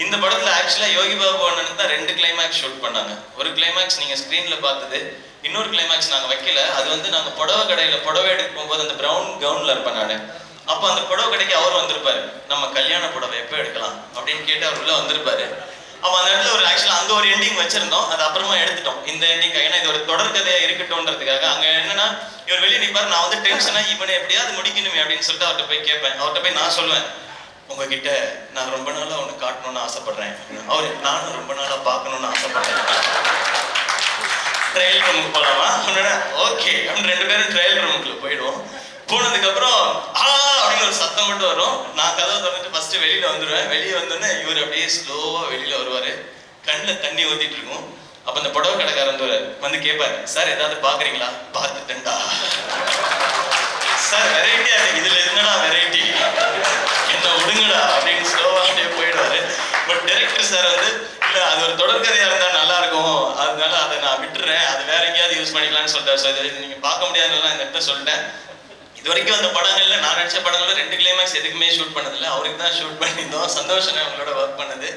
இந்த படத்துல ஆக்சுவலா யோகி பாபு அண்ணனுக்கு தான் 2 கிளைமேக்ஸ் ஷூட் பண்ணாங்க. ஒரு கிளைமேக்ஸ் நீங்க ஸ்கிரீன்ல பார்த்தது, இன்னொரு கிளைமேக்ஸ் நாங்க வைக்கல. அது வந்து நாங்க புடவை கடையில புடவை எடுக்க போகும்போது அந்த பிரவுன் கவுன்ல இருப்பேன் நானு. அப்போ அந்த புடவை கடைக்கு அவர் வந்திருப்பாரு. நம்ம கல்யாண புடவை எப்போ எடுக்கலாம் அப்படின்னு கேட்டு அவர் உள்ள வந்திருப்பாரு. அப்ப அந்த இடத்துல ஒரு ஆக்சுவலா அங்க ஒரு எண்டிங் வச்சிருந்தோம். அது அப்புறமா எடுத்துட்டோம். இந்த எண்டிங் ஏன்னா இது ஒரு தொடர் கதையா இருக்கட்டும்ன்றதுக்காக அங்க என்னன்னா இவர் வெளியே நிற்பாரு. நான் வந்து டென்ஷனா இவனை எப்படியாவது முடிக்கணுமே அப்படின்னு சொல்லிட்டு அவர்கிட்ட போய் கேட்பேன். அவர்கிட்ட போய் நான் சொல்லுவேன், உங்ககிட்ட நான் ரொம்ப நாளா உன்னை காட்டணும்னு ஆசைப்படுறேன். அவரு நானும் ரொம்ப நாளா பார்க்கணும்னு ஆசைப்படுறேன். ட்ரையல் ரூமுக்கு போலாமா? ஓகே அப்படின்னு 2 பேரும் ட்ரையல் ரூமுக்குள்ள போயிடுவோம். போனதுக்கு அப்புறம் அப்படின்னு ஒரு சத்தம் மட்டும் வரும். நான் கதவை திறந்துட்டு ஃபர்ஸ்ட் வெளியில வந்துடுவேன். வெளியே வந்தோடனே இவர் அப்படியே ஸ்லோவா வெளியில வருவாரு. கண்ணில் தண்ணி ஊத்திட்டு இருக்கும். அப்ப அந்த புடவை கடைக்காரன் வந்து கேட்பாரு, சார் ஏதாவது பாக்குறீங்களா? பார்த்துட்டேன்டா. சார் வெரைட்டியா இருக்கு, இதுல என்னடா வெரைட்டி, என்ன விடுங்கடா அப்படின்னு ஸ்லோவா அப்படியே போயிடுவாரு. பட் டைரக்டர் சார் வந்து இல்ல அது ஒரு தொடர்கதையா இருந்தா நல்லா இருக்கும், அதனால அதை நான் விட்டுறேன், அது வேற எங்கேயாவது யூஸ் பண்ணிக்கலாம்னு சொல்லிட்டாரு. சார் இது நீங்க பார்க்க முடியாதுன்னு இந்த இடத்த சொல்லிட்டேன். இது வரைக்கும் அந்த படங்கள்ல நான் நடிச்ச படங்கள்ல 2 கிளைமேக்ஸ் எதுக்குமே ஷூட் பண்ணதில்லை. அவருக்கு தான் ஷூட் பண்ணியிருந்தோம். சந்தோஷம் அவங்களோட ஒர்க் பண்ணது.